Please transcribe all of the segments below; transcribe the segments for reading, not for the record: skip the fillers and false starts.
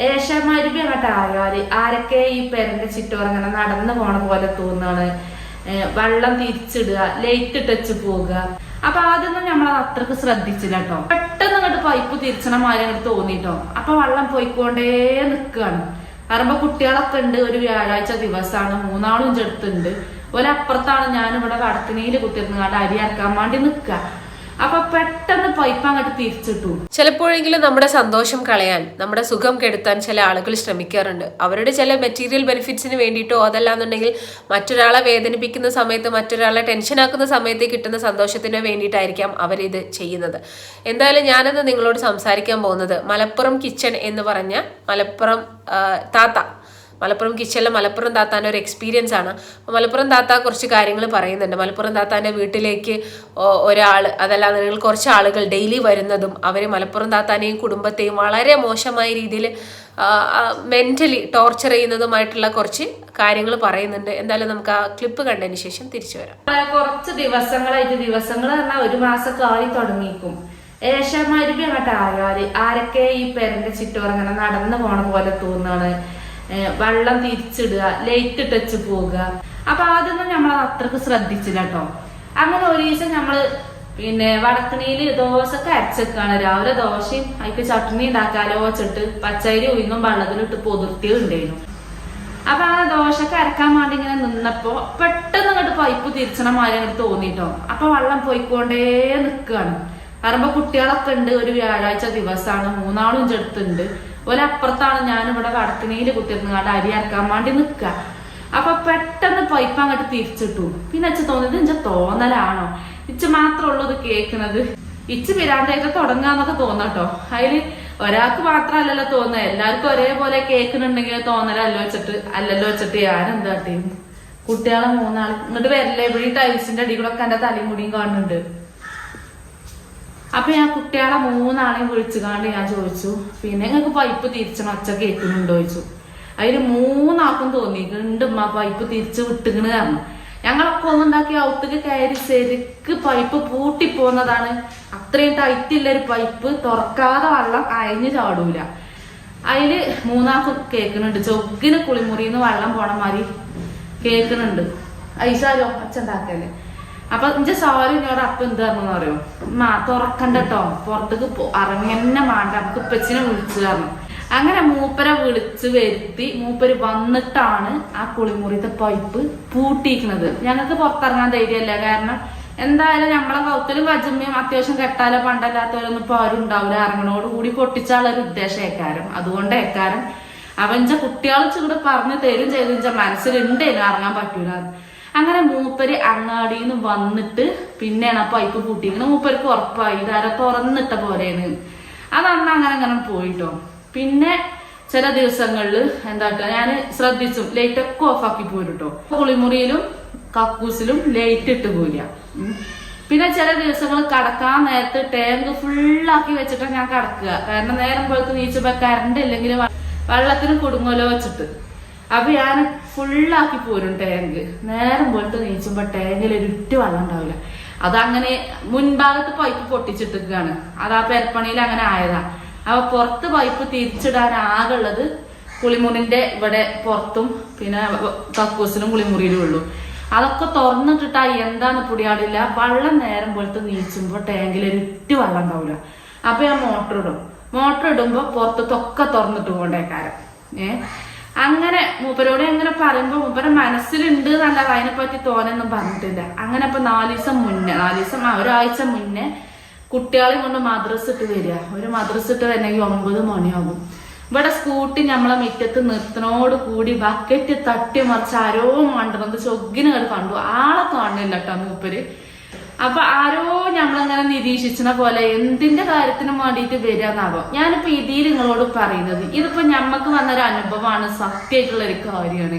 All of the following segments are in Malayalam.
ഏഷ്യമാരിപ്പി അങ്ങോട്ട് ആയാല് ആരൊക്കെ ഈ പെരന്റെ ചുറ്റോറ് ഇങ്ങനെ നടന്നു പോണ പോലെ തോന്നാണ്. വെള്ളം തിരിച്ചിടുക, ലൈറ്റ് ടച്ച് പോകുക. അപ്പൊ അതൊന്നും നമ്മൾ അത്രക്ക് ശ്രദ്ധിച്ചില്ല കേട്ടോ. പെട്ടെന്ന് അങ്ങോട്ട് പൈപ്പ് തിരിച്ചണ മാതിരി അങ്ങോട്ട് തോന്നിട്ടോ. അപ്പൊ വെള്ളം പോയിക്കൊണ്ടേ നിൽക്കുകയാണ്. പറയുമ്പോ കുട്ടികളൊക്കെ ഉണ്ട്. ഒരു വ്യാഴാഴ്ച ദിവസമാണ്. മൂന്നാളും ചെടുത്തുണ്ട്. ഒരപ്പുറത്താണ് ഞാനിവിടെ വടക്കിനിയില് കുത്തിരുന്നാണ്ട് അരി അരക്കാൻ വേണ്ടി നിൽക്കുക. അപ്പൊ പെട്ടെന്ന് പൈപ്പ് അങ്ങോട്ട് തിരിച്ചിട്ടു. ചിലപ്പോഴെങ്കിലും നമ്മുടെ സന്തോഷം കളയാൻ, നമ്മുടെ സുഖം കെടുത്താൻ ചില ആളുകൾ ശ്രമിക്കാറുണ്ട്. അവരുടെ ചില മെറ്റീരിയൽ ബെനിഫിറ്റ്സിന് വേണ്ടിയിട്ടോ അതല്ലാന്നുണ്ടെങ്കിൽ മറ്റൊരാളെ വേദനിപ്പിക്കുന്ന സമയത്ത്, മറ്റൊരാളെ ടെൻഷനാക്കുന്ന സമയത്ത് കിട്ടുന്ന സന്തോഷത്തിന് വേണ്ടിയിട്ടായിരിക്കാം അവരിത് ചെയ്യുന്നത്. എന്തായാലും ഞാനിന്ന് നിങ്ങളോട് സംസാരിക്കാൻ പോകുന്നത് മലപ്പുറം കിച്ചൺ എന്ന് പറഞ്ഞ മലപ്പുറം കിച്ചണിലെ മലപ്പുറം താത്താൻ്റെ ഒരു എക്സ്പീരിയൻസ് ആണ്. മലപ്പുറം താത്ത കുറച്ച് കാര്യങ്ങൾ പറയുന്നുണ്ട്. മലപ്പുറം താത്താൻ്റെ വീട്ടിലേക്ക് ഒരാൾ, അതല്ലാന്നുണ്ടെങ്കിൽ കുറച്ച് ആളുകൾ ഡെയിലി വരുന്നതും അവർ മലപ്പുറം താത്താനെയും കുടുംബത്തെയും വളരെ മോശമായ രീതിയിൽ മെന്റലി ടോർച്ചർ ചെയ്യുന്നതുമായിട്ടുള്ള കുറച്ച് കാര്യങ്ങൾ പറയുന്നുണ്ട്. എന്തായാലും നമുക്ക് ആ ക്ലിപ്പ് കണ്ടതിന് ശേഷം തിരിച്ചു വരാം. കുറച്ച് ദിവസങ്ങൾ പറഞ്ഞാൽ ഒരു മാസമൊക്കെ ആയി തുടങ്ങിയിരിക്കും. ഏഷ്യമാരിപ്പി അങ്ങോട്ട് ആയാല് ആരൊക്കെ ഈ പെരന്റെ ചുറ്റോറ് ഇങ്ങനെ നടന്നു പോണ പോലെ തോന്നാണ്. വെള്ളം തിരിച്ചിടുക, ലൈറ്റ് ടച്ച് പോകുക. അപ്പൊ അതൊന്നും നമ്മൾ അത്രക്ക് ശ്രദ്ധിച്ചില്ല കേട്ടോ. അങ്ങനെ ഒരു ദിവസം നമ്മള് വടക്കണിയില് ദോശക്ക് അരച്ചേക്കാണ്. രാവിലെ ദോശയും അതിക്ക് ചട്നി ഉണ്ടാക്കാലോ വെച്ചിട്ട് പച്ചരി ഉയർന്നും വെള്ളത്തിലിട്ട് പൊതിർത്തിയുണ്ടായിരുന്നു. അപ്പൊ ആ ദോശക്ക് അരക്കാൻ വേണ്ടി ഇങ്ങനെ നിന്നപ്പോ പെട്ടെന്ന് അങ്ങോട്ട് പൈപ്പ് തിരിച്ചണ മാതിരി അങ്ങോട്ട് തോന്നിട്ടോ. അപ്പൊ വെള്ളം പോയിക്കൊണ്ടേ നിൽക്കുകയാണ്. പറയുമ്പോ കുട്ടികളൊക്കെ ഉണ്ട്. ഒരു വ്യാഴാഴ്ച ദിവസമാണ്. മൂന്നാളും ചെടുത്തുണ്ട്. ഒരപ്പുറത്താണ് ഞാനിവിടെ വടക്കിനിയില് കുത്തിരുന്നാണ്ട് അരി അരക്കാൻ വേണ്ടി നിൽക്കുക. അപ്പൊ പെട്ടെന്ന് പൈപ്പ് അങ്ങോട്ട് തിരിച്ചിട്ടു. പിന്നെ ഇച്ച് തോന്നിയത് ഇഞ്ച തോന്നലാണോ, ഇച്ച് മാത്രമുള്ളൂ ഇത് കേൾക്കണത്, ഇച്ച് പിരാന്തായിട്ട് തുടങ്ങാന്നൊക്കെ തോന്നട്ടോ. അതില് ഒരാൾക്ക് മാത്രമല്ലല്ലോ തോന്നുക, എല്ലാവർക്കും ഒരേപോലെ കേൾക്കുന്നുണ്ടെങ്കിൽ തോന്നലല്ലോ വെച്ചിട്ട് ഞാനെന്താ ടീം കുട്ടികളെ മൂന്നാൾ ഇങ്ങോട്ട് വരല്ലേ. ഇവിടെ ടൈൽസിന്റെ അടി കൂടെ ഒക്കെ എന്റെ തലയും മുടിയും കാണുന്നുണ്ട്. അപ്പൊ ഞാൻ കുട്ടികളെ മൂന്നാളെയും വിളിച്ചുകാണ്ട് ഞാൻ ചോദിച്ചു, പിന്നെ നിങ്ങൾക്ക് പൈപ്പ് തിരിച്ചണം ഒച്ച കേൾക്കുന്നുണ്ടോ ചോദിച്ചു. അതില് മൂന്നാൾക്കും തോന്നി ഉമ്മ പൈപ്പ് തിരിച്ച് വിട്ടുകണ് കാരണം. ഞങ്ങളൊക്കെ ഒന്നുണ്ടാക്കി ഔത്തേക്ക് കയറി ശരിക്ക് പൈപ്പ് പൂട്ടിപ്പോന്നതാണ്. അത്രയും ടൈറ്റില്ലൊരു പൈപ്പ്, തുറക്കാതെ വെള്ളം അയഞ്ഞു ചാടൂല. അതില് മൂന്നാൾക്കും കേൾക്കുന്നുണ്ട്. ചൊക്കിന് കുളിമുറിന്ന് വെള്ളം പോണ മാതിരി കേൾക്കുന്നുണ്ട്. ഐശാലോ അച്ഛണ്ടാക്കല്ലേ. അപ്പൊ എന്റെ സാരി ഇങ്ങോട്ട് അപ്പൊ എന്ത് പറഞ്ഞെന്ന് പറയോ, തുറക്കണ്ടട്ടോ, പുറത്തേക്ക് ഇറങ്ങന്നെ വേണ്ട, നമുക്ക് ഇപ്പച്ചിനെ വിളിച്ചു തരണം. അങ്ങനെ മൂപ്പരെ വിളിച്ച് വരുത്തി മൂപ്പര് വന്നിട്ടാണ് ആ കുളിമുറിത്തെ പൈപ്പ് പൂട്ടിയിരിക്കുന്നത്. ഞങ്ങൾക്ക് പുറത്തിറങ്ങാൻ ധൈര്യമല്ല. കാരണം എന്തായാലും നമ്മളെ കൗത്തലും കജമ്മയും അത്യാവശ്യം കെട്ടാലോ പണ്ടല്ലാത്തവരൊന്നും ഇപ്പൊ ആരും ഉണ്ടാവില്ല. ഇറങ്ങണോട് കൂടി പൊട്ടിച്ചാളൊരു ഉദ്ദേശം ഏക്കാരം. അതുകൊണ്ട് ഏക്കാരം അവന്റെ കുട്ടികൾ ചൂട് പറഞ്ഞു തരും ചെയ്ത് മനസ്സിലുണ്ടേനും ഇറങ്ങാൻ പറ്റൂല. അങ്ങനെ മൂപ്പര് അങ്ങാടിന്ന് വന്നിട്ട് പിന്നെയാണ് ആ പൈപ്പ് പൂട്ടിക്കുന്നത്. മൂപ്പർക്ക് ഉറപ്പായി ഇതാരെ തുറന്നിട്ട പോലെയാണ്. അതന്ന് അങ്ങനെ പോയിട്ടോ. പിന്നെ ചില ദിവസങ്ങളില് എന്താട്ടോ ഞാൻ ശ്രദ്ധിച്ചു, ലൈറ്റ് ഒക്കെ ഓഫാക്കി പോയിട്ടോ. കുളിമുറിയിലും കക്കൂസിലും ലൈറ്റ് ഇട്ട് പോയില്ല. പിന്നെ ചില ദിവസങ്ങൾ കടക്കാൻ നേരത്ത് ടാങ്ക് ഫുള്ളാക്കി വെച്ചിട്ടാണ് ഞാൻ കിടക്കുക. കാരണം നേരം പോലത്ത് നീച്ചപ്പോ കറണ്ട് ഇല്ലെങ്കിൽ വെള്ളത്തിന് കുടുങ്ങലോ വെച്ചിട്ട്. അപ്പൊ ഞാൻ ഫുള്ളാക്കി പോരും ടാങ്ക്. നേരം പോലത്തെ നീച്ചുമ്പോ ടാങ്കിൽ ഒരിറ്റ് വെള്ളം ഉണ്ടാവില്ല. അതങ്ങനെ മുൻഭാഗത്ത് പൈപ്പ് പൊട്ടിച്ചിട്ടിരിക്കുകയാണ്. അത് ആ പെരപ്പണിയിൽ അങ്ങനെ ആയതാ. അപ്പൊ പുറത്ത് പൈപ്പ് തിരിച്ചിടാൻ ആകുള്ളത് കുളിമുറിന്റെ ഇവിടെ പുറത്തും പിന്നെ കക്കൂസിലും കുളിമുറിയിലും ഉള്ളൂ. അതൊക്കെ തുറന്നിട്ടിട്ടാ എന്താന്ന് പൊടിയാടില്ല. വെള്ളം നേരം പോലത്തെ നീച്ചുമ്പോ ടാങ്കിൽ ഒരിറ്റ് വെള്ളം ഉണ്ടാവില്ല. അപ്പൊ ഞാൻ മോട്ടർ ഇടുമ്പോ പുറത്തൊക്കെ തുറന്നിട്ട് കൊണ്ടേക്കാരം. അങ്ങനെ മൂപ്പരോട് എങ്ങനെ പറയുമ്പോ മൂപ്പരെ മനസ്സിലുണ്ട് എന്നല്ല, അതിനെപ്പറ്റി തോന്നൊന്നും പറഞ്ഞിട്ടില്ല. അങ്ങനെ ഇപ്പൊ 4 ഒരാഴ്ച മുന്നേ കുട്ടികളെയും കൊണ്ട് മദ്രസ ഇട്ട് വരിക. ഒരു മദ്രസ ഇട്ട് വരണമെങ്കിൽ 9 മണിയാകും. ഇവിടെ സ്കൂട്ടി നമ്മളെ മുറ്റത്ത് നിർത്തനോട് കൂടി ബക്കറ്റ് തട്ടി മറിച്ച് ആരോ മണ്ടുന്നത് ചൊഗ്ഗിന് കണ്ടു. ആളെ കാണില്ല കേട്ടോ മൂപ്പര്. അപ്പൊ ആരോ നമ്മളങ്ങനെ നിരീക്ഷിച്ചണ പോലെ എന്തിന്റെ കാര്യത്തിനും വേണ്ടിയിട്ട് വരികയെന്നാവോ. ഞാനിപ്പോ ഇതിൽ നിങ്ങളോട് പറയുന്നത് ഇതിപ്പോ ഞമ്മക്ക് വന്നൊരു അനുഭവമാണ്, സത്യമായിട്ടുള്ള ഒരു കാര്യമാണ്.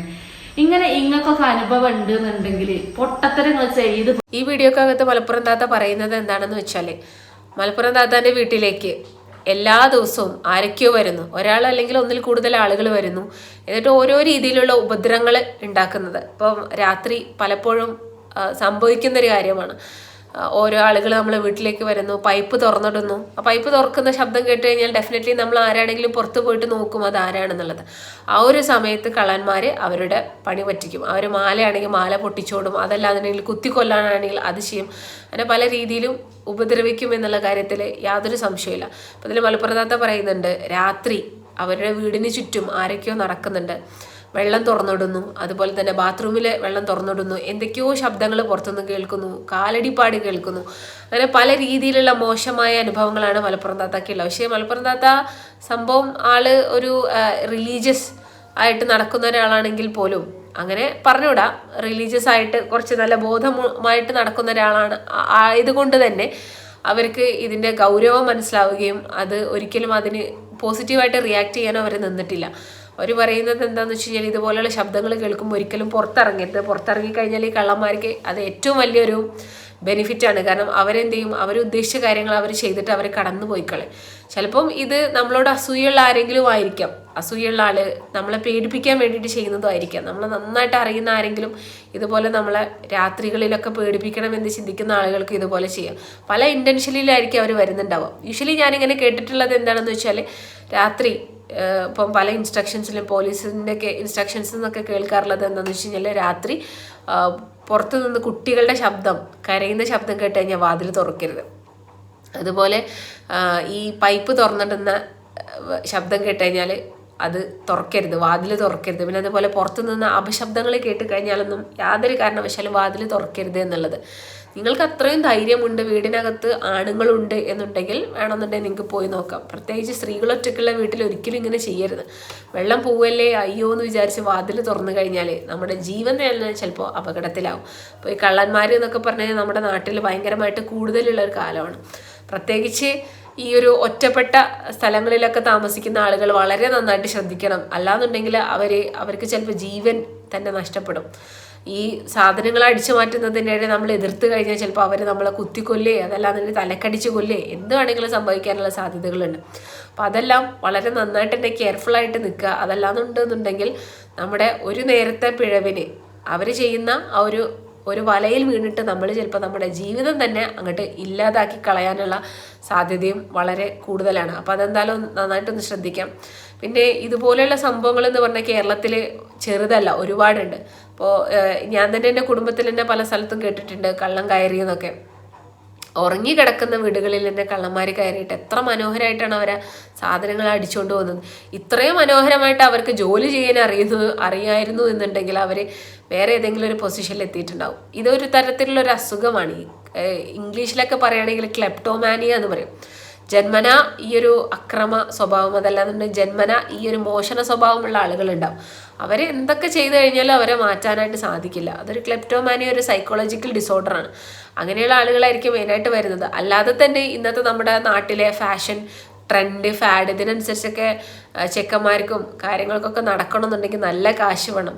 ഇങ്ങനെ ഇങ്ങക്കൊക്കെ അനുഭവം ഉണ്ട് എന്നുണ്ടെങ്കിൽ പൊട്ടത്തരങ്ങൾ ചെയ്ത്. ഈ വീഡിയോക്കകത്ത് മലപ്പുറം താത്ത പറയുന്നത് എന്താണെന്ന് വെച്ചാല്, മലപ്പുറം താത്താന്റെ വീട്ടിലേക്ക് എല്ലാ ദിവസവും ആരൊക്കെയോ വരുന്നു. ഒരാൾ അല്ലെങ്കിൽ ഒന്നിൽ കൂടുതൽ ആളുകൾ വരുന്നു. എന്നിട്ട് ഓരോ രീതിയിലുള്ള ഉപദ്രവങ്ങൾ ഉണ്ടാക്കുന്നത് ഇപ്പം രാത്രി പലപ്പോഴും സംഭവിക്കുന്നൊരു കാര്യമാണ്. ഓരോ ആളുകൾ നമ്മളെ വീട്ടിലേക്ക് വരുന്നു, പൈപ്പ് തുറന്നിടുന്നു. ആ പൈപ്പ് തുറക്കുന്ന ശബ്ദം കേട്ട് കഴിഞ്ഞാൽ ഡെഫിനറ്റ്ലി നമ്മൾ ആരാണെങ്കിലും പുറത്ത് പോയിട്ട് നോക്കും അത് ആരാണെന്നുള്ളത്. ആ ഒരു സമയത്ത് കള്ളന്മാർ അവരുടെ പണി പറ്റിക്കും. അവർ മാലയാണെങ്കിൽ മാല പൊട്ടിച്ചോടും, അതല്ലാന്നുണ്ടെങ്കിൽ കുത്തിക്കൊല്ലാനാണെങ്കിൽ അത് ചെയ്യും. അങ്ങനെ പല രീതിയിലും ഉപദ്രവിക്കും എന്നുള്ള കാര്യത്തിൽ യാതൊരു സംശയമില്ല. അപ്പം ഇതിൽ മലപ്പുറത്താത്ത പറയുന്നുണ്ട്, രാത്രി അവരുടെ വീടിന് ചുറ്റും ആരൊക്കെയോ നടക്കുന്നുണ്ട്, വെള്ളം തുറന്നിടുന്നു, അതുപോലെ തന്നെ ബാത്റൂമിലെ വെള്ളം തുറന്നിടുന്നു, എന്തൊക്കെയോ ശബ്ദങ്ങൾ പുറത്തുനിന്ന് കേൾക്കുന്നു, കാലടിപ്പാട് കേൾക്കുന്നു. അങ്ങനെ പല രീതിയിലുള്ള മോശമായ അനുഭവങ്ങളാണ് മലപ്പുറം താത്താക്കുള്ളത്. പക്ഷേ മലപ്പുറം താത്ത സംഭവം ആള് ഒരു റിലീജിയസ് ആയിട്ട് നടക്കുന്ന ഒരാളാണെങ്കിൽ പോലും, അങ്ങനെ പറഞ്ഞുകൂടാ, റിലീജിയസ് ആയിട്ട് കുറച്ച് നല്ല ബോധമായിട്ട് നടക്കുന്ന ഒരാളാണ് ആയതുകൊണ്ട് തന്നെ അവർക്ക് ഇതിൻ്റെ ഗൗരവം മനസ്സിലാവുകയും അത് ഒരിക്കലും അതിന് പോസിറ്റീവായിട്ട് റിയാക്ട് ചെയ്യാനോ അവർ നിന്നിട്ടില്ല. അവർ പറയുന്നത് എന്താണെന്ന് വെച്ച് കഴിഞ്ഞാൽ, ഇതുപോലെയുള്ള ശബ്ദങ്ങൾ കേൾക്കുമ്പോൾ ഒരിക്കലും പുറത്തിറങ്ങരുത്. പുറത്തിറങ്ങിക്കഴിഞ്ഞാൽ ഈ കള്ളന്മാർക്ക് അത് ഏറ്റവും വലിയൊരു ബെനിഫിറ്റാണ്. കാരണം അവരെന്ത് ചെയ്യും, അവരുദ്ദേശിച്ച കാര്യങ്ങൾ അവർ ചെയ്തിട്ട് അവർ കടന്നു പോയിക്കളയും. ചിലപ്പം ഇത് നമ്മളോട് അസൂയുള്ള ആരെങ്കിലും ആയിരിക്കാം, അസൂയുള്ള ആള് നമ്മളെ പേടിപ്പിക്കാൻ വേണ്ടിയിട്ട് ചെയ്യുന്നതുമായിരിക്കാം. നമ്മൾ നന്നായിട്ട് അറിയുന്ന ആരെങ്കിലും ഇതുപോലെ നമ്മളെ രാത്രികളിലൊക്കെ പേടിപ്പിക്കണം എന്ന് ചിന്തിക്കുന്ന ആളുകൾക്ക് ഇതുപോലെ ചെയ്യാം. പല ഇൻറ്റൻഷനിലായിരിക്കും അവർ വരുന്നുണ്ടാവുക. യൂഷ്വലി ഞാനിങ്ങനെ കേട്ടിട്ടുള്ളത് എന്താണെന്ന് വെച്ചാൽ, രാത്രി ഇപ്പം പല ഇൻസ്ട്രക്ഷൻസിലും പോലീസിൻ്റെ ഒക്കെ ഇൻസ്ട്രക്ഷൻസ് എന്നൊക്കെ കേൾക്കാറുള്ളത് എന്താണെന്ന് വെച്ച് കഴിഞ്ഞാൽ, രാത്രി പുറത്തു നിന്ന് കുട്ടികളുടെ ശബ്ദം, കരയുന്ന ശബ്ദം കേട്ട് കഴിഞ്ഞാൽ വാതിൽ തുറക്കരുത്. അതുപോലെ ഈ പൈപ്പ് തുറന്നിടുന്ന ശബ്ദം കേട്ട് കഴിഞ്ഞാൽ അത് തുറക്കരുത്, വാതിൽ തുറക്കരുത്. പിന്നെ അതുപോലെ പുറത്തു നിന്ന് അപശബ്ദങ്ങൾ കേട്ട് കഴിഞ്ഞാലൊന്നും യാതൊരു കാരണവശാലും വാതിൽ തുറക്കരുത് എന്നുള്ളത്. നിങ്ങൾക്ക് അത്രയും ധൈര്യമുണ്ട്, വീടിനകത്ത് ആണുങ്ങളുണ്ട് എന്നുണ്ടെങ്കിൽ വേണമെന്നുണ്ടെങ്കിൽ നിങ്ങൾക്ക് പോയി നോക്കാം. പ്രത്യേകിച്ച് സ്ത്രീകളൊറ്റയ്ക്കുള്ള വീട്ടിൽ ഒരിക്കലും ഇങ്ങനെ ചെയ്യരുത്. വെള്ളം പോവല്ലേ അയ്യോ എന്ന് വിചാരിച്ച് വാതിൽ തുറന്നു കഴിഞ്ഞാൽ നമ്മുടെ ജീവൻ തന്നെ ചിലപ്പോൾ അപകടത്തിലാവും. അപ്പോൾ ഈ കള്ളന്മാർ എന്നൊക്കെ പറഞ്ഞാൽ നമ്മുടെ നാട്ടിൽ ഭയങ്കരമായിട്ട് കൂടുതലുള്ള ഒരു കാലമാണ്. പ്രത്യേകിച്ച് ഈ ഒരു ഒറ്റപ്പെട്ട സ്ഥലങ്ങളിലൊക്കെ താമസിക്കുന്ന ആളുകൾ വളരെ നന്നായിട്ട് ശ്രദ്ധിക്കണം. അല്ലാന്നുണ്ടെങ്കിൽ അവർക്ക് ചിലപ്പോൾ ജീവൻ തന്നെ നഷ്ടപ്പെടും. ഈ സാധനങ്ങൾ അടിച്ചു മാറ്റുന്നതിനിടെ നമ്മൾ എതിർത്ത് കഴിഞ്ഞാൽ ചിലപ്പോൾ അവർ നമ്മളെ കുത്തിക്കൊല്ലേ, അതല്ലാന്നുണ്ടെങ്കിൽ തലക്കടിച്ച് കൊല്ലേ, എന്ത് വേണമെങ്കിലും സംഭവിക്കാനുള്ള സാധ്യതകളുണ്ട്. അപ്പോൾ അതെല്ലാം വളരെ നന്നായിട്ട് തന്നെ കെയർഫുള്ളായിട്ട് നിൽക്കുക. അതല്ലാന്നുണ്ടെന്നുണ്ടെങ്കിൽ നമ്മുടെ ഒരു നേരത്തെ പിഴവിന് അവർ ചെയ്യുന്ന ആ ഒരു വലയിൽ വീണിട്ട് നമ്മൾ ചിലപ്പോൾ നമ്മുടെ ജീവിതം തന്നെ അങ്ങോട്ട് ഇല്ലാതാക്കി കളയാനുള്ള സാധ്യതയും വളരെ കൂടുതലാണ്. അപ്പോൾ അതെന്തായാലും നന്നായിട്ടൊന്ന് ശ്രദ്ധിക്കാം. പിന്നെ ഇതുപോലെയുള്ള സംഭവങ്ങൾ എന്ന് പറഞ്ഞാൽ കേരളത്തിൽ ചെറുതല്ല, ഒരുപാടുണ്ട്. അപ്പോൾ ഞാൻ തന്നെ എൻ്റെ കുടുംബത്തിൽ തന്നെ പല സ്ഥലത്തും കേട്ടിട്ടുണ്ട് കള്ളം കയറിയെന്നൊക്കെ. ഉറങ്ങിക്കിടക്കുന്ന വീടുകളിൽ തന്നെ കള്ളന്മാർ കയറിയിട്ട് എത്ര മനോഹരമായിട്ടാണ് അവരെ സാധനങ്ങൾ അടിച്ചുകൊണ്ട് പോകുന്നത്. ഇത്രയും മനോഹരമായിട്ട് അവർക്ക് ജോലി ചെയ്യാൻ അറിയായിരുന്നു എന്നുണ്ടെങ്കിൽ അവർ വേറെ ഏതെങ്കിലും ഒരു പൊസിഷനിൽ എത്തിയിട്ടുണ്ടാവും. ഇതൊരു തരത്തിലുള്ളൊരു അസുഖമാണ്. ഇംഗ്ലീഷിലൊക്കെ പറയുകയാണെങ്കിൽ ക്ലെപ്റ്റോമാനിയ എന്ന് പറയും. ജന്മന ഈ ഒരു അക്രമ സ്വഭാവം, അതല്ലാന്നുണ്ടെങ്കിൽ ജന്മന ഈ ഒരു മോശന സ്വഭാവമുള്ള ആളുകളുണ്ടാവും. അവർ എന്തൊക്കെ ചെയ്തു കഴിഞ്ഞാലും അവരെ മാറ്റാനായിട്ട് സാധിക്കില്ല. അതൊരു ക്ലെപ്റ്റോമാനിയ ഒരു സൈക്കോളജിക്കൽ ഡിസോർഡറാണ്. അങ്ങനെയുള്ള ആളുകളായിരിക്കും മെയിനായിട്ട് വരുന്നത്. അല്ലാതെ തന്നെ ഇന്നത്തെ നമ്മുടെ നാട്ടിലെ ഫാഷൻ ട്രെൻഡ് ഫാഡ് ഇതിനനുസരിച്ചൊക്കെ ചെക്കന്മാർക്കും കാര്യങ്ങൾക്കൊക്കെ നടക്കണമെന്നുണ്ടെങ്കിൽ നല്ല കാശ് വേണം.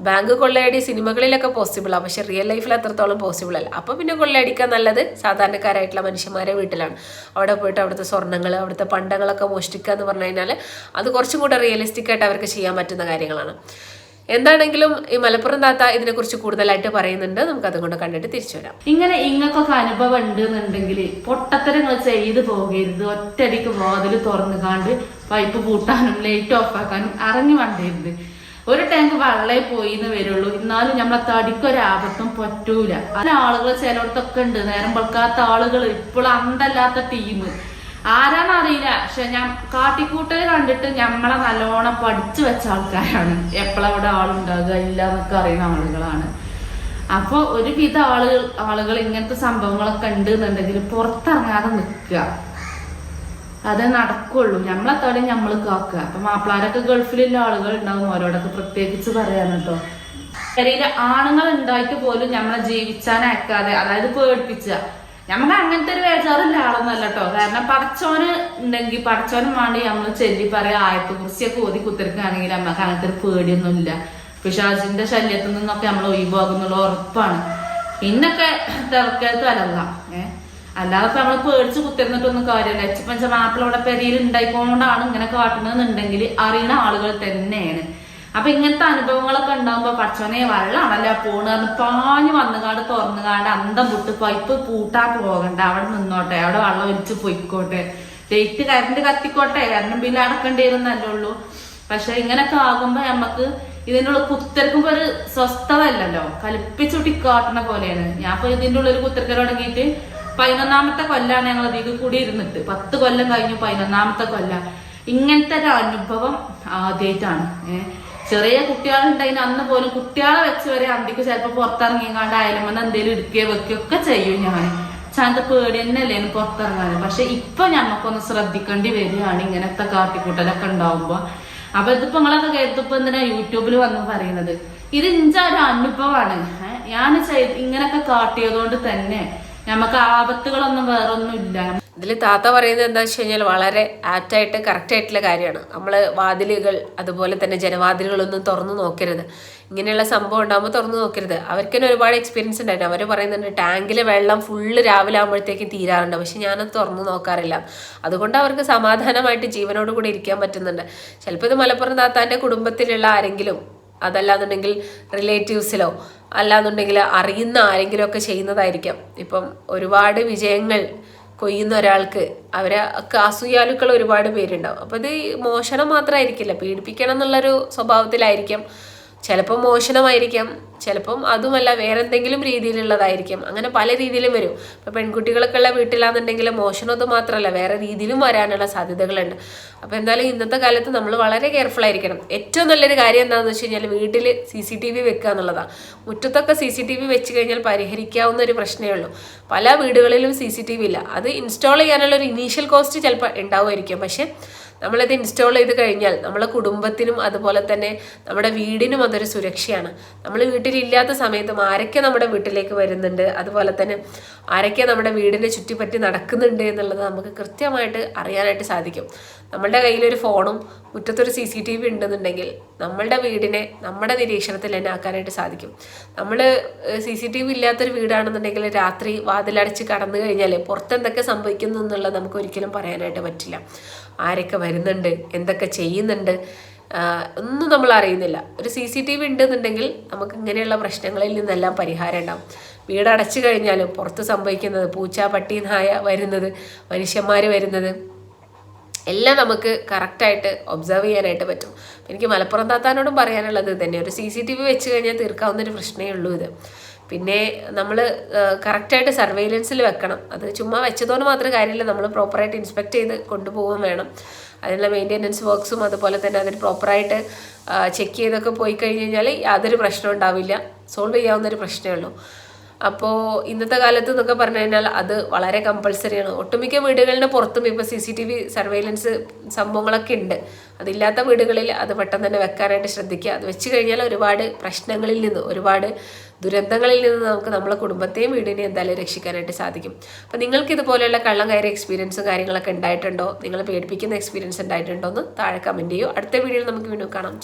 ബാങ്ക് കൊള്ളയടി സിനിമകളിലൊക്കെ പോസിബിളാണ്, പക്ഷെ റിയൽ ലൈഫിൽ അത്രത്തോളം പോസിബിൾ അല്ല. അപ്പോൾ പിന്നെ കൊള്ളയടിക്കാൻ നല്ലത് സാധാരണക്കാരായിട്ടുള്ള മനുഷ്യന്മാരെ വീട്ടിലാണ്. അവിടെ പോയിട്ട് അവിടുത്തെ സ്വർണ്ണങ്ങൾ, അവിടുത്തെ പണ്ടങ്ങളൊക്കെ മോഷ്ടിക്കുക എന്ന് പറഞ്ഞു കഴിഞ്ഞാൽ അത് കുറച്ചും കൂടെ റിയലിസ്റ്റിക് ആയിട്ട് അവർക്ക് ചെയ്യാൻ പറ്റുന്ന കാര്യങ്ങളാണ്. എന്താണെങ്കിലും ഈ മലപ്പുറം താത്ത ഇതിനെക്കുറിച്ച് കൂടുതലായിട്ട് പറയുന്നുണ്ട്. നമുക്ക് അതുകൊണ്ട് കണ്ടിട്ട് തിരിച്ചു വരാം. ഇങ്ങനെ ഇങ്ങക്കൊക്കെ അനുഭവം ഉണ്ട് എന്നുണ്ടെങ്കിൽ പൊട്ടത്തരങ്ങൾ ചെയ്ത് പോകരുത്. ഒറ്റയടിക്ക് വാതിൽ തുറന്നു കാണ്ട് പൈപ്പ് പൂട്ടാനും ലൈറ്റ് ഓഫ് ആക്കാനും ഇറങ്ങി വണ്ടരുത്. ഒരു ടാങ്ക് വെള്ളേ പോയിന്ന് വരുള്ളൂ, എന്നാലും നമ്മളെ തടിക്കൊരാപത്തും പറ്റൂല. അതിന് ആളുകൾ ചിലയിടത്തൊക്കെ ഉണ്ട്, നേരം വെളുക്കാത്ത ആളുകൾ, ഇപ്പോഴും അന്തല്ലാത്ത ടീം ആരാന്നറിയില്ല. പക്ഷെ ഞാൻ കാട്ടിക്കൂട്ടൽ കണ്ടിട്ട് നമ്മളെ നല്ലോണം പഠിച്ചു വെച്ച ആൾക്കാരാണ്. എപ്പോഴവിടെ ആളുണ്ടാകുക ഇല്ല എന്നൊക്കെ അറിയുന്ന ആളുകളാണ്. അപ്പൊ ഒരുവിധ ആളുകൾ ഇങ്ങനത്തെ സംഭവങ്ങളൊക്കെ ഉണ്ട് എന്നുണ്ടെങ്കിൽ പുറത്തിറങ്ങാതെ നിൽക്കുക, അതേ നടക്കുള്ളൂ. നമ്മളെ തൊടെ നമ്മൾ കാക്കുക. അപ്പൊ മാപ്പിളാരൊക്കെ ഗൾഫിലുള്ള ആളുകൾ ഉണ്ടാവും, അവരോടൊക്കെ പ്രത്യേകിച്ച് പറയാൻ കേട്ടോ. ശരീരം ആണുങ്ങൾ ഉണ്ടായിട്ട് പോലും നമ്മളെ ജീവിച്ചാനയക്കാതെ, അതായത് പേടിപ്പിച്ച, നമുക്ക് അങ്ങനത്തെ ഒരു വേജാറില്ല ആളൊന്നല്ല കേട്ടോ. കാരണം പടച്ചോന് ഉണ്ടെങ്കിൽ പടച്ചോനും വേണ്ടി നമ്മൾ ചെല്ലി പറയാ ആയത്തെ കുറിച്ചൊക്കെ ഓതി കുത്തിരിക്കുകയാണെങ്കിൽ നമുക്ക് അങ്ങനത്തെ ഒരു പേടിയൊന്നുമില്ല. പിശാചിന്റെ ശല്യത്തിൽ നിന്നൊക്കെ നമ്മൾ ഒഴിവാകുന്നുള്ള ഉറപ്പാണ്. പിന്നൊക്കെ തിരക്കെടുത്ത് അലങ്ങാം. അല്ലാതെ നമ്മൾ പേടിച്ച് കുത്തിരുന്നിട്ടൊന്നും കാര്യമില്ല. എച്ചപ്പഞ്ച മാപ്പിള ഇവിടെ പെരിയിൽ ഉണ്ടായിക്കൊണ്ടാണ് ഇങ്ങനെ കാട്ടുന്നതെന്നുണ്ടെങ്കിൽ അറിയുന്ന ആളുകൾ തന്നെയാണ്. അപ്പൊ ഇങ്ങനത്തെ അനുഭവങ്ങളൊക്കെ ഉണ്ടാകുമ്പോ പടച്ചോനെ വെള്ളമാണല്ലോ പോണെന്ന് പാഞ്ഞു വന്നുകാണ്ട് തുറന്നുകാണ്ട് അന്തം വിട്ട് പൈപ്പ് പൂട്ടാൻ പോകണ്ട, അവിടെ നിന്നോട്ടെ, അവിടെ വെള്ളം ഒലിച്ച് പൊയ്ക്കോട്ടെ, കറണ്ട് കത്തിക്കോട്ടെ, കറണ്ട് ബില്ല് അടക്കേണ്ടി വരുന്നല്ലേ ഉള്ളൂ. പക്ഷെ ഇങ്ങനൊക്കെ ആകുമ്പോ നമുക്ക് ഇതിനുള്ള കുത്തിരക്കുമ്പോ ഒരു സ്വസ്ഥത അല്ലല്ലോ, കലിപ്പിച്ചുട്ടി കാട്ടണ പോലെയാണ്. ഞാൻ ഇപ്പൊ ഇതിന്റെ ഉള്ളിൽ കുത്തിരക്കൽ തുടങ്ങിയിട്ട് 11ാമത്തെ കൊല്ലാണ് ഞങ്ങൾ ഇതിൽ കൂടി ഇരുന്നിട്ട്. 10 കൊല്ലം കഴിഞ്ഞു, 11ാമത്തെ കൊല്ലം. ഇങ്ങനത്തെ ഒരു അനുഭവം ആദ്യമായിട്ടാണ്. ചെറിയ കുട്ടികളുണ്ടെങ്കിൽ അന്ന് പോലും കുട്ടികളെ വെച്ച് വരെ അന്തിക്ക് ചിലപ്പോ പുറത്തിറങ്ങിക്കാണ്ട് അയലമെന്ന് എന്തെങ്കിലും എടുക്കുകയോ വെക്കുകയോ ഒക്കെ ചെയ്യും. ഞാൻ ചാന്ത പേടി തന്നെയല്ലേ പുറത്തിറങ്ങാൻ. പക്ഷെ ഇപ്പൊ ഞമ്മക്കൊന്ന് ശ്രദ്ധിക്കേണ്ടി വരികയാണ് ഇങ്ങനത്തെ കാട്ടിക്കൂട്ടലൊക്കെ ഉണ്ടാവുമ്പോ. അപ്പൊ ഇതിപ്പോ നിങ്ങളൊക്കെ കേട്ടപ്പോ എന്തിനാ യൂട്യൂബിൽ വന്ന് പറയുന്നത്, ഇത് ഇഞ്ച ഒരു അനുഭവമാണ്. ഞാൻ ഇങ്ങനൊക്കെ കാട്ടിയതുകൊണ്ട് തന്നെ നമുക്ക് ആപത്തുകളൊന്നും വേറൊന്നും ഇല്ല. ഇതിൽ താത്ത പറയുന്നത് എന്താ വെച്ച് കഴിഞ്ഞാൽ വളരെ ആപ്റ്റായിട്ട് കറക്റ്റ് ആയിട്ടുള്ള കാര്യമാണ്. നമ്മൾ വാതിലുകൾ അതുപോലെ തന്നെ ജനവാതിലുകളൊന്നും തുറന്നു നോക്കരുത്. ഇങ്ങനെയുള്ള സംഭവം ഉണ്ടാകുമ്പോൾ തുറന്നു നോക്കരുത്. അവർക്ക് തന്നെ ഒരുപാട് എക്സ്പീരിയൻസ് ഉണ്ടായിരുന്നു. അവർ പറയുന്നുണ്ട് ടാങ്കിലെ വെള്ളം ഫുള്ള് രാവിലെ ആകുമ്പോഴത്തേക്കും തീരാറുണ്ട്, പക്ഷെ ഞാനത് തുറന്നു നോക്കാറില്ല. അതുകൊണ്ട് അവർക്ക് സമാധാനമായിട്ട് ജീവനോട് കൂടി ഇരിക്കാൻ പറ്റുന്നുണ്ട്. ചിലപ്പോൾ ഇത് മലപ്പുറം താത്താൻ്റെ കുടുംബത്തിലുള്ള ആരെങ്കിലും, അതല്ലാന്നുണ്ടെങ്കിൽ റിലേറ്റീവ്സിലോ അല്ലാന്നുണ്ടെങ്കിൽ അറിയുന്ന ആരെങ്കിലും ഒക്കെ ചെയ്യുന്നതായിരിക്കാം. ഇപ്പം ഒരുപാട് വിജയങ്ങൾ കൊയ്യുന്ന ഒരാൾക്ക് അവരെ അസൂയാലുക്കൾ ഒരുപാട് പേരുണ്ടാവും. അപ്പോൾ ഇത് മോഷണം മാത്രമായിരിക്കില്ല, പീഡിപ്പിക്കണം എന്നുള്ളൊരു സ്വഭാവത്തിലായിരിക്കാം. ചിലപ്പോൾ മോഷണമായിരിക്കാം, ചിലപ്പം അതുമല്ല വേറെ എന്തെങ്കിലും രീതിയിലുള്ളതായിരിക്കും. അങ്ങനെ പല രീതിയിലും വരും. ഇപ്പം പെൺകുട്ടികളൊക്കെ ഉള്ള വീട്ടിലാണെന്നുണ്ടെങ്കിൽ മോഷണം അത് മാത്രമല്ല വേറെ രീതിയിലും വരാനുള്ള സാധ്യതകളുണ്ട്. അപ്പോൾ എന്തായാലും ഇന്നത്തെ കാലത്ത് നമ്മൾ വളരെ കെയർഫുൾ ആയിരിക്കണം. ഏറ്റവും നല്ലൊരു കാര്യം എന്താണെന്ന് വെച്ച് കഴിഞ്ഞാൽ വീട്ടിൽ CCTV വെക്കുക എന്നുള്ളതാണ്. മുറ്റത്തൊക്കെ CCTV വെച്ച് കഴിഞ്ഞാൽ പരിഹരിക്കാവുന്ന ഒരു പ്രശ്നമേ ഉള്ളൂ. പല വീടുകളിലും CCTV ഇല്ല. അത് ഇൻസ്റ്റാൾ ചെയ്യാനുള്ള ഒരു ഇനീഷ്യൽ കോസ്റ്റ് ചിലപ്പോൾ ഉണ്ടാവുമായിരിക്കും. പക്ഷെ നമ്മളത് ഇൻസ്റ്റാൾ ചെയ്ത് കഴിഞ്ഞാൽ നമ്മളെ കുടുംബത്തിനും അതുപോലെ തന്നെ നമ്മുടെ വീടിനും അതൊരു സുരക്ഷയാണ്. നമ്മൾ വീട്ടിലില്ലാത്ത സമയത്തും ആരൊക്കെ നമ്മുടെ വീട്ടിലേക്ക് വരുന്നുണ്ട്, അതുപോലെ തന്നെ ആരൊക്കെ നമ്മുടെ വീടിനെ ചുറ്റിപ്പറ്റി നടക്കുന്നുണ്ട് എന്നുള്ളത് നമുക്ക് കൃത്യമായിട്ട് അറിയാനായിട്ട് സാധിക്കും. നമ്മളുടെ കയ്യിലൊരു ഫോണും മുറ്റത്തൊരു CCTV ഉണ്ടെന്നുണ്ടെങ്കിൽ നമ്മളുടെ വീടിനെ നമ്മുടെ നിരീക്ഷണത്തിൽ തന്നെ ആക്കാനായിട്ട് സാധിക്കും. നമ്മൾ CCTV ഇല്ലാത്തൊരു വീടാണെന്നുണ്ടെങ്കിൽ രാത്രി വാതിലടച്ച് കടന്നു കഴിഞ്ഞാൽ പുറത്തെന്തൊക്കെ സംഭവിക്കുന്നു എന്നുള്ളത് നമുക്ക് ഒരിക്കലും പറയാനായിട്ട് പറ്റില്ല. ആരൊക്കെ വരുന്നുണ്ട്, എന്തൊക്കെ ചെയ്യുന്നുണ്ട് ഒന്നും നമ്മൾ അറിയുന്നില്ല. ഒരു CCTV ഉണ്ടെന്നുണ്ടെങ്കിൽ നമുക്ക് ഇങ്ങനെയുള്ള പ്രശ്നങ്ങളിൽ നിന്നെല്ലാം പരിഹാരം ഉണ്ടാവും. വീടടച്ചു കഴിഞ്ഞാലും പുറത്ത് സംഭവിക്കുന്നത്, പൂച്ച പട്ടി നായ വരുന്നത്, മനുഷ്യന്മാർ വരുന്നത് എല്ലാം നമുക്ക് കറക്റ്റായിട്ട് ഒബ്സർവ് ചെയ്യാനായിട്ട് പറ്റും. എനിക്ക് മലപ്പുറം താത്താനോടും പറയാനുള്ളത് തന്നെ, ഒരു CCTV വെച്ച് കഴിഞ്ഞാൽ തീർക്കാവുന്നൊരു പ്രശ്നമേ ഉള്ളൂ ഇത്. പിന്നെ നമ്മൾ കറക്റ്റായിട്ട് സർവൈലൻസിൽ വെക്കണം. അത് ചുമ്മാ വെച്ചതുകൊണ്ട് മാത്രം കാര്യമില്ല, നമ്മൾ പ്രോപ്പറായിട്ട് ഇൻസ്പെക്ട് ചെയ്ത് കൊണ്ടുപോകാൻ വേണം. അതിനുള്ള മെയിൻ്റെനൻസ് വർക്ക്സും അതുപോലെ തന്നെ അതിന് പ്രോപ്പറായിട്ട് ചെക്ക് ചെയ്തൊക്കെ പോയി കഴിഞ്ഞ് കഴിഞ്ഞാൽ യാതൊരു പ്രശ്നവും ഉണ്ടാവില്ല, സോൾവ് ചെയ്യാവുന്നൊരു പ്രശ്നമേ ഉള്ളൂ. അപ്പോൾ ഇന്നത്തെ കാലത്ത് എന്നൊക്കെ പറഞ്ഞു കഴിഞ്ഞാൽ അത് വളരെ കമ്പൾസറിയാണ്. ഒട്ടുമിക്ക വീടുകളുടെ പുറത്തും ഇപ്പോൾ CCTV സർവൈലൻസ് സംഭവങ്ങളൊക്കെ ഉണ്ട്. അതില്ലാത്ത വീടുകളിൽ അത് പെട്ടെന്ന് തന്നെ വെക്കാനായിട്ട് ശ്രദ്ധിക്കുക. അത് വെച്ച് കഴിഞ്ഞാൽ ഒരുപാട് പ്രശ്നങ്ങളിൽ നിന്ന്, ഒരുപാട് ദുരന്തങ്ങളിൽ നിന്ന് നമുക്ക് നമ്മളെ കുടുംബത്തെയും വീടിനെയും എന്തായാലും രക്ഷിക്കാനായിട്ട് സാധിക്കും. അപ്പോൾ നിങ്ങൾക്ക് ഇതുപോലെയുള്ള കള്ളം കയറിയ എക്സ്പീരിയൻസും കാര്യങ്ങളൊക്കെ ഉണ്ടായിട്ടുണ്ടോ, നിങ്ങൾ പേടിപ്പിക്കുന്ന എക്സ്പീരിയൻസ് ഉണ്ടായിട്ടുണ്ടോ എന്ന് താഴെ കമൻറ്റ് ചെയ്യൂ. അടുത്ത വീഡിയോയിൽ നമുക്ക് വീണ്ടും കാണാം.